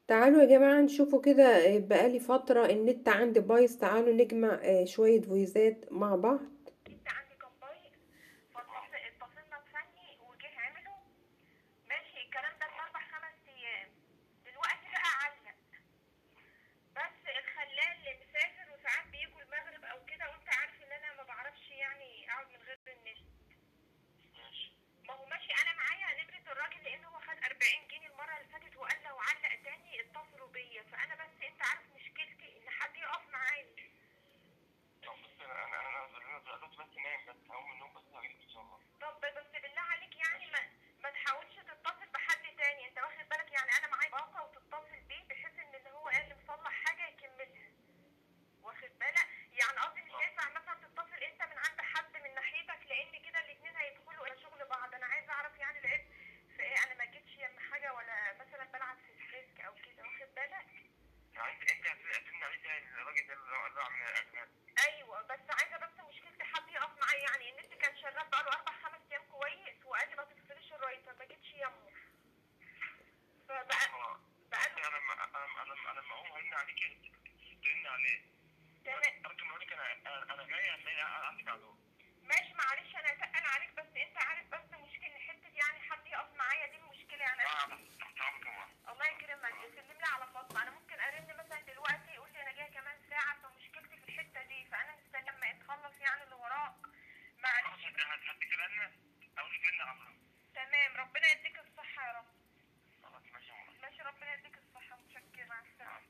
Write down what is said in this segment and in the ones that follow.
تعالوا يا جماعة نشوفوا كده. بقالي فترة النت عندي بايظ. تعالوا نجمع شوية فويزات مع بعض. النت عندي كان بايظ، اتصلنا بفني وجه عمله. ماشي الكلام ده ب4 5 ايام. دلوقتي بقى علق، بس الخلال اللي مسافر وساعات بيجوا المغرب او كده، وانت عارف ان انا ما بعرفش يعني اقعد من غير النت. ما هو ماشي، انا معايا نمرة الراجل لان هو خد 40 جنيه المرة اللي فاتت، وقال لو علق تاني اتصلوا بيا. فانا بس انت عارف مشكلتي ان حد يقف معايا. طب بص، انا دلوقتي بس نايم، بس هقوم من النوم بس هجيلك ان شاء الله. طب بس بالله عليك يعني ما تحاولش تتصل بحد تاني، انت واخد بالك؟ يعني انا معايا باقة وتتصل بيه بحيث ان اللي هو قال لي مصلح حاجة يكملها، واخد بالك؟ يعني قصدي مش هينفع مثلا تتصل انت من عند حد من ناحيتك، لان كده الاتنين هيدخلوا الى شغل بعض. انا عايزه اعرف يعني العيب في ايه. انا ما جيتش يم حاجه ولا مثلا بلعب في السلك او كده، واخد بالك؟ يعني انت هترن عليه تاني الراجل ده اللي هو من الاجنبي؟ ايوه، بس عايزه بس مشكلتي حد يقف معايا. يعني النت كان شغال بقاله 4 5 ايام كويس، وقال لي ما تفصليش الرايتر، ما جيتش يمه. فبقى بقاله انا لما اقوم هرن عليك ترن عليه. تمام، اركن عليك. انا جاي هتلاقي عندك عدو. ماشي معلش، انا هتقل عليك، بس انت عارف بس مشكلة حتة يعني حد يقف معايا، دي المشكلة يعني. تحت امرك. الله يكرمك، سلم لي على فاطمة. انا ممكن ارن مثلا دلوقتي يقول لي انا جاي كمان ساعة، فمشكلتي في الحتة دي، فانا مستنيه لما يتخلص يعني اللي وراك. معلش هديك رنة او لك رنة عفوا. تمام، ربنا يديك الصحة يا رب. خلاص ماشي يا ماما. ماشي، ربنا يديك الصحة، متشكرة، مع السلامة.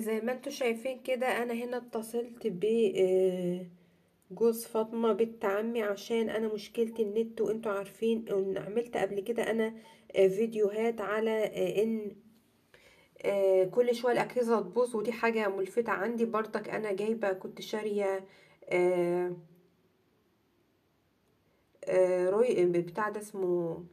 زي ما انتوا شايفين كده انا هنا اتصلت ب جوز فاطمة بنت عمي عشان انا مشكلتي النت. وانتوا عارفين ان عملت قبل كده انا فيديوهات على ان كل شوية الاجهزة تبوظ، ودي حاجة ملفتة عندي برضك. انا جايبة كنت شارية آه، روي بتاع ده اسمه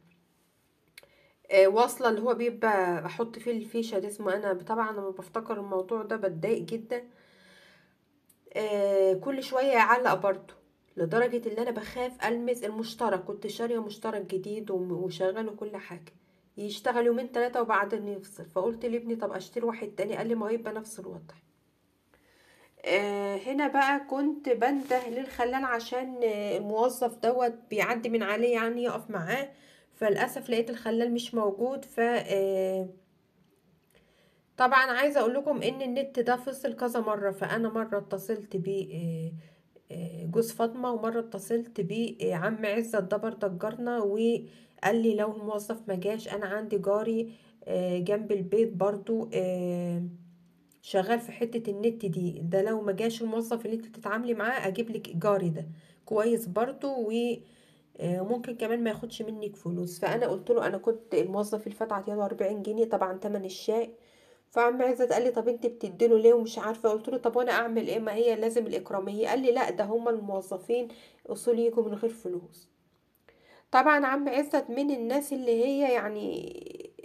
واصلة اللي هو بيبقى احط فيه الفيشة ده اسمه. انا طبعا لما بفتكر الموضوع ده بتضايق جدا. كل شوية يعلق برضه، لدرجة ان انا بخاف المس المشترك. كنت شارية مشترك جديد وشغال وكل حاجة، يشتغل يومين تلاتة وبعدين يفصل. فقلت لابني طب اشتري واحد تاني، قال لي ما هو يبقى نفس الوضع. هنا بقى كنت بنده للخلال عشان الموظف دوت بيعدي من عليه يعني يقف معاه. فللأسف لقيت الخلال مش موجود. طبعا عايزة اقول لكم ان النت ده فصل كذا مرة. فانا مرة اتصلت ب جوز فاطمة، ومرة اتصلت بعم عزت ده برضك جارنا، وقال لي لو الموظف ما جاش. انا عندي جاري جنب البيت برضو شغال في حتة النت دي، ده لو ما جاش الموظف اللي انت بتتعاملي معاه اجيب لك جاري ده كويس برضو، وممكن كمان ما ياخدش منك فلوس. فانا قلت له انا كنت الموظف اللي فات عطيله 40 جنيه طبعا تمن الشاي. فعم عزت قال لي طب انت بتديله ليه ومش عارفه. قلت له طب وانا اعمل ايه، ما هي لازم الاكراميه. قال لي لا، ده هما الموظفين اصول يجوا من غير فلوس. طبعا عم عزت من الناس اللي هي يعني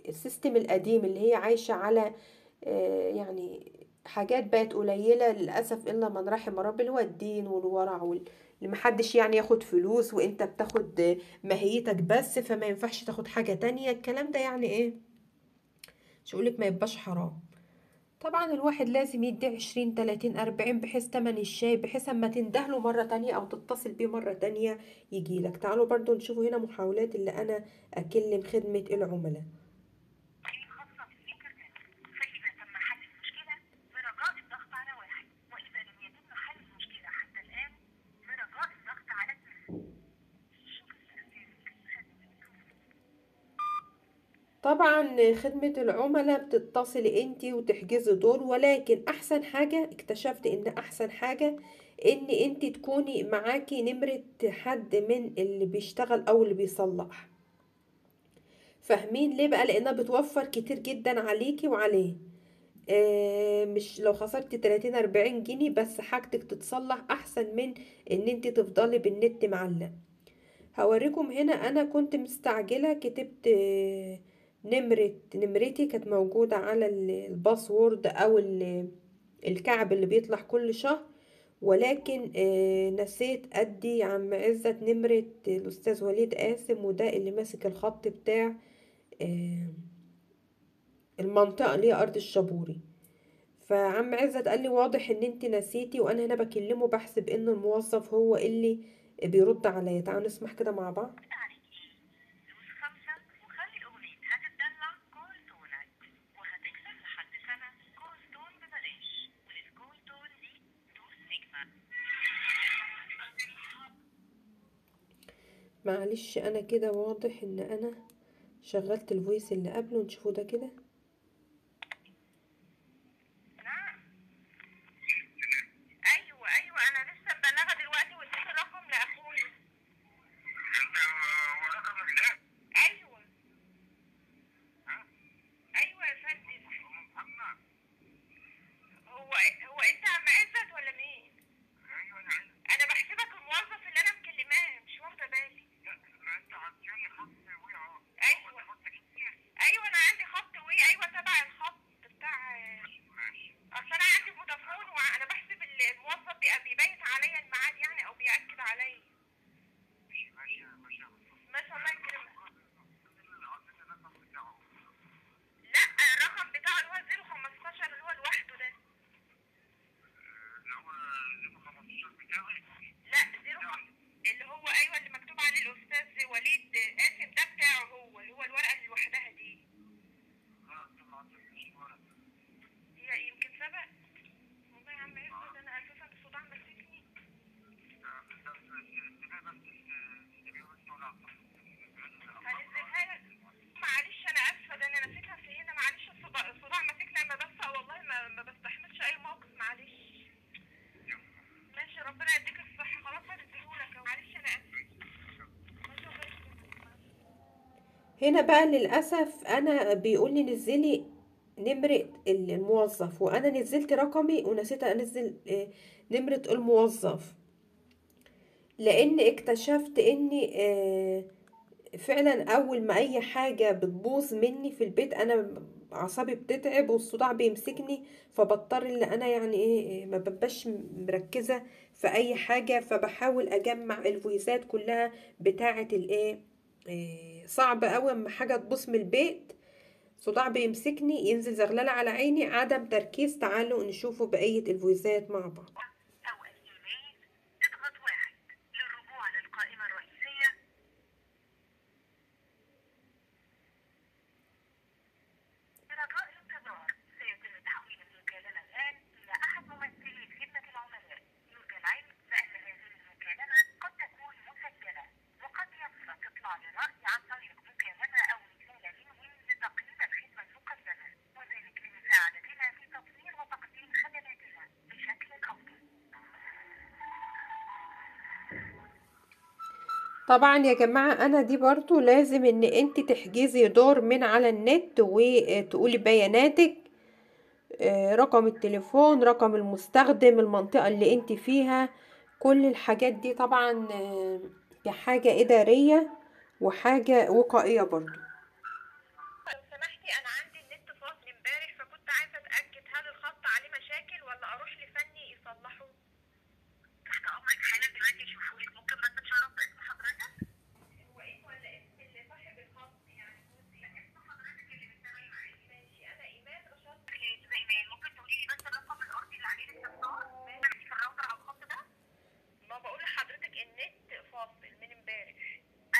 السيستم القديم، اللي هي عايشه على يعني حاجات بقت قليله للاسف الا من رحم رب، اللي هو الدين والورع اللي محدش يعني ياخد فلوس، وانت بتاخد ماهيتك بس، فما ينفعش تاخد حاجه تانية. الكلام ده يعني ايه، مش هقولك ما يبقاش حرام. طبعا الواحد لازم يدي 20 30 40 بحيث تمن الشاي، بحيث اما تندهله مرة تانية او تتصل بيه مرة تانية يجيلك. تعالوا برضو نشوفوا هنا محاولات اللي انا اكلم خدمة العملاء. خاصة بالإنترنت، فإذا تم حل المشكلة برجاء الضغط على 1، وإذا لم يتم حل المشكلة حتى الآن برجاء الضغط على 2. شكرا لإرسالك. طبعا خدمة العملاء بتتصل انتي وتحجزي دور، ولكن احسن حاجة اكتشفت ان احسن حاجة ان انتي تكوني معاكي نمرة حد من اللي بيشتغل او اللي بيصلح. فاهمين ليه بقى؟ لانها بتوفر كتير جدا عليكي وعليه. مش لو خسرت 30 40 جنيه بس حاجتك تتصلح احسن من ان انت تفضلي بالنت معلق. هوريكم هنا انا كنت مستعجلة، كتبت نمرتي كانت موجودة على الباسورد او الكعب اللي بيطلع كل شهر، ولكن نسيت ادي عم عزت نمرة الاستاذ وليد قاسم، وده اللي ماسك الخط بتاع آه، المنطقة اللي هي ارض الشابوري. فعم عزت قال لي واضح ان انت نسيتي، وانا هنا بكلمه بحسب ان الموظف هو اللي بيرد عليا. تعالوا نسمح كده مع بعض. دوس 5 وخلي أغنية هتتدلع كول تونك، وهتكسب لحد سنة كول تون ببلاش، وللكول تون دي دوس نجمة. معلش انا كده واضح ان انا شغلت الفويس اللي قبله، نشوفه ده كده. نعم. أيوة أيوة، أنا لسه مبلغة دلوقتي واديت الرقم لأخويا. أيوة أيوة يا فندم. هو أنت عم عزت ولا مين؟ أنا بحسبك الموظف اللي أنا مكلماه، مش واخدة بالي. أيوة أيوة، أنا عندي خط وي، أيوة تبع الخط بتاع. أصل أنا عندي فودافون، وأنا بحسب الموظف بيبيت عليا الميعاد يعني، أو بيأكد عليا. ماشي الله يكرمك. لا، الرقم بتاعه اللي هو 015 اللي هو لوحده ده. لا، اللي هو ايوه، اللي مكتوب عليه الاستاذ وليد قاسم، ده بتاعه هو، اللي هو الورقه اللي لوحدها دي. هي يمكن سبق. والله يا عم عزت، انا اساسا الصداع ماسكني. هنزلها لك. معلش انا اسفه، ده انا نسيتها في هنا، معلش الصداع ماسكني، اما بس والله ما بستحملش اي موقف، معلش. ماشي، ربنا يديك الصحه، خلاص هنزلهولك، معلش انا اسفه. ماشي الله يسلمك. هنا بقى للأسف أنا بيقول لي نزلي نمرة الموظف، وأنا نزلت رقمي ونسيت أنزل نمرة الموظف، لأن اكتشفت إني فعلا أول ما أي حاجة بتبوظ مني في البيت أنا أعصابي بتتعب والصداع بيمسكني، فبضطر إن أنا يعني ما ببقاش مركزة في أي حاجة، فبحاول أجمع الفويسات كلها بتاعة الإيه. صعب أوي أما حاجة تبوظ من البيت، صداع بيمسكني، ينزل زغللة على عيني، عدم تركيز. تعالوا نشوفوا بقية الفويسات مع بعض. أو الإيميل، اضغط 1 للرجوع للقائمة الرئيسية. برجاء الانتظار، سيتم تحويل المكالمة الآن إلى أحد ممثلي خدمة العملاء. يرجى العلم بأن هذه المكالمة قد تكون مسجلة، وقد يفرض إطلاع للرأي عن طريق مكالمة أو رسالة منهم لتقييم الخدمة المقدمة، وذلك لمساعدتنا في تطوير وتقديم خدماتنا بشكل أفضل. طبعا يا جماعة انا دي برضو لازم ان انت تحجزي دور من على النت وتقولي بياناتك، رقم التليفون، رقم المستخدم، المنطقة اللي انت فيها، كل الحاجات دي طبعا كحاجة إدارية وحاجة وقائية برضو. لو سمحتي، انا عندي النت فاصل امبارح، فكنت عايزه اتاكد هل الخط عليه مشاكل ولا اروح لفني يصلحه. تحت امرك حالا دلوقتي يشوفولك. ممكن بس نتشرف باسم حضرتك؟ هو اسم ولا اسم اللي صاحب الخط يعني جوزي؟ لا، اسم حضرتك اللي بتتابعي معايا. ماشي، انا ايمان رشاد. خير زي ايمان، ممكن تقولي لي بس الرقم الارضي اللي عليه الاستفسار؟ ماشي، في الراوتر على الخط ده. ما بقول لحضرتك النت فاصل من امبارح.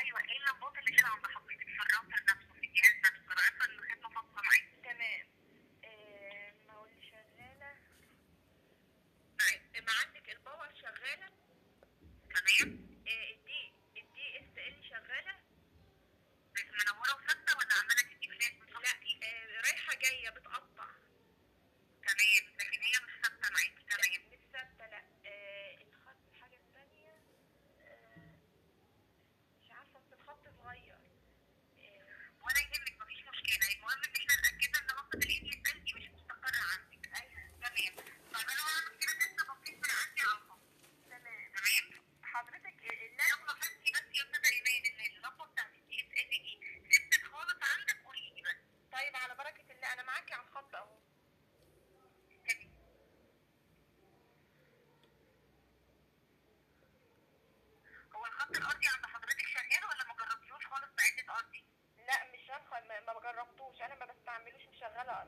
ايوه، ايه اللمبات اللي كده عند حضرتك في الراوتر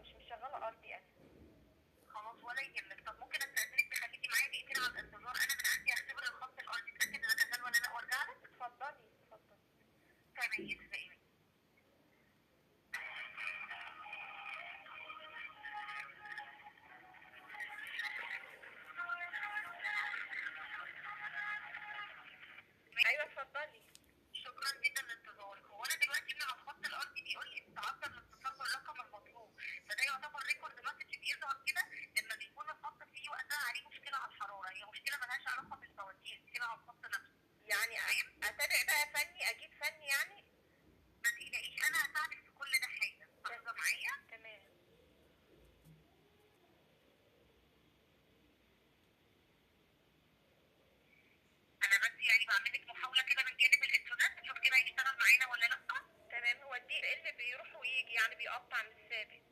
مش مشغله ارضي انا. خلاص ولا يهمك. طب ممكن استاذنك تخليكي معايا دقيقتين على الانتظار، انا من عندي هختبر الخط الارضي اتاكد اذا شغال ولا لا وارجع لك. اتفضلي اتفضلي. تمام يا استاذ ايمان. ايوه اتفضلي. شكرا جدا لانتظارك. هو انا دلوقتي من على الخط الارضي بيقول لي تعطل الاتصال بالرقم المطلوب، فده يعتبر ريكورد مسج بيظهر كده لما بيكون الخط فيه وقتها عليه مشكله على الحراره، هي مشكله ملهاش علاقه بالفواتير، مشكله على الخط نفسه. يعني اتابع بقى فني، اجيب فني يعني؟ ما تقلقيش انا هساعدك في كل ده حالا، لحظه معايا. تمام. انا بس يعني بعمل لك محاوله كده من جانب الانترنت نشوف كده هيشتغل معانا ولا لا. تمام. هو الدي ال بيروح ويجي يعني بيقطع مش ثابت؟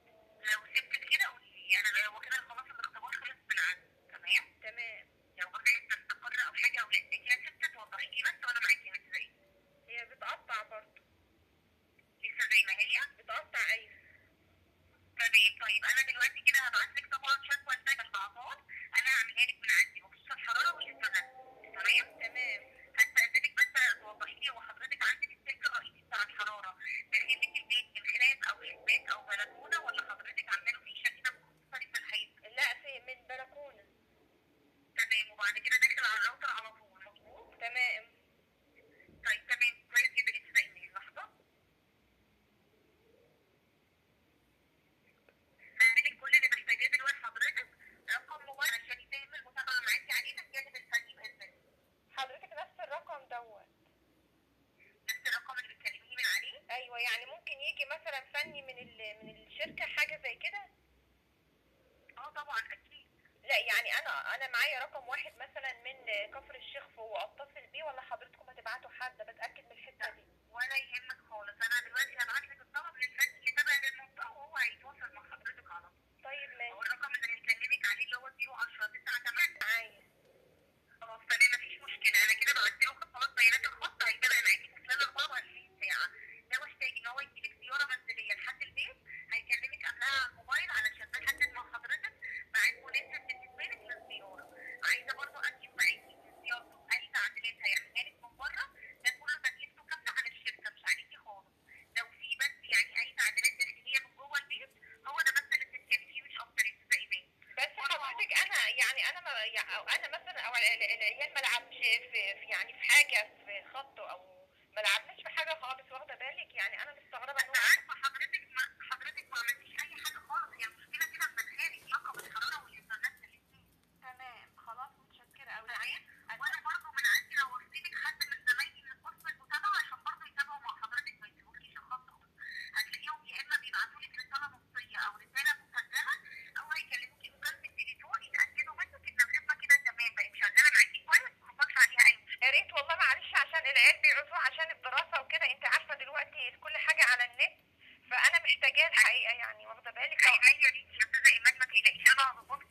لو سبتك كده قولي لي، انا هو كده خلاص الاختبار خلص من عندي. تمام. تمام. لو بدات تستقر او حاجه او لقيتيها ست توضحي لي بس وانا معاكي ما تزعليش. هي بتقطع برضه؟ لسه زي ما هي بتقطع ايوه. تمام. طيب انا دلوقتي كده هبعت لك طبعا شكوى لسجل الاعطال، انا هعملها لك من عندي بخصوص الحراره والانترنت. تمام. تمام. هستأذنك بس توضحي لي، هو حضرتك عندك السلك الرئيسي بتاع الحراره داخل لك البيت من خلال او شباك او بلكونه، ولا حضرتك عامله في شريحه مخصصه في الحيط؟ لا في من بلكونه. تمام. وبعد كده داخل على الراوتر على طول مظبوط؟ تمام. طيب تمام كويس جدا يا استاذ ايمان. لحظه هعمل كل اللي محتاجاه دلوقتي حضرتك، رقم موبايل عشان يتم المتابعه معاكي عليه من جانب الفني باذن الله. حضرتك نفس الرقم دوت؟ نفس الرقم اللي بتكلميني من عليه؟ ايوه. يعني ممكن يجي مثلا فني من الشركه حاجه زي كده؟ اه طبعا اكيد. لا يعني انا معايا رقم واحد مثلا من كفر الشيخ فوق، اتصل بيه ولا حضرتكم هتبعتوا حد؟ بتاكد من الحته دي. ولا يهمك خالص، انا دلوقتي هبعت لك الطلب للفني اللي تابع للمنطقه وهو هيتواصل مع حضرتك على طول. طيب هو ماشي. الرقم اللي هيكلمك عليه اللي هو 010 98 معايا. خلاص تمام مفيش مشكله. انا كده بعت له خلاص بيانات الخط، هيتابع معاكي في خلال 24 ساعه. لو احتاج ان هو يجيلك زياره منزليه لحد البيت هيكلمك قبلها على الموبايل علشان نحدد مع حضرتك ميعاد مناسب بالنسبه لك للزياره. عايزه برضه اكيد معاكي ان زيارته اي تعديلات هيعملها لك من بره ده كله تكلفته كامله على الشركه مش عليكي خالص. لو في بس يعني اي تعديلات داخليه من جوه البيت هو ده بس اللي بتتكلفيه مش اكتر يا استاذه ايمان. بس حضرتك انا يعني انا ما يعني أو انا مثلا او العيال ما لعبش يعني في حاجه في خط او ما لعبناش في حاجه خالص، واخده بالك؟ يعني انا مستغربه ان انا عارفه حضرتك ما عملتيش اي حاجه خالص، هي المشكله كده مدخلك رقم الحراره والانترنت الاثنين. تمام خلاص متشكره قوي. تمام. وانا برضه من عندي لو وصلتك حد من زمايلي من قسم المتابعه عشان برضه يتابعوا مع حضرتك ما يسيبوكيش الخط خالص، هتلاقيهم يا اما بيبعتوا لك رساله نصيه او رساله مسجله او هيكلموكي مكالمه تليفون يتاكدوا منك ان الخدمه كده تمام بقت شغاله معاكي كويس ما حصلش عليها اي مشكله. يا ريت والله، معلش عشان العيال بيعوزوه عشان الدراسه وكده، انت عارفه دلوقتي كل حاجه على النت، فانا محتاجاه الحقيقه يعني، واخده بالك؟ هي ريت يا استاذه ايمان ما تقلقيش انا هظبط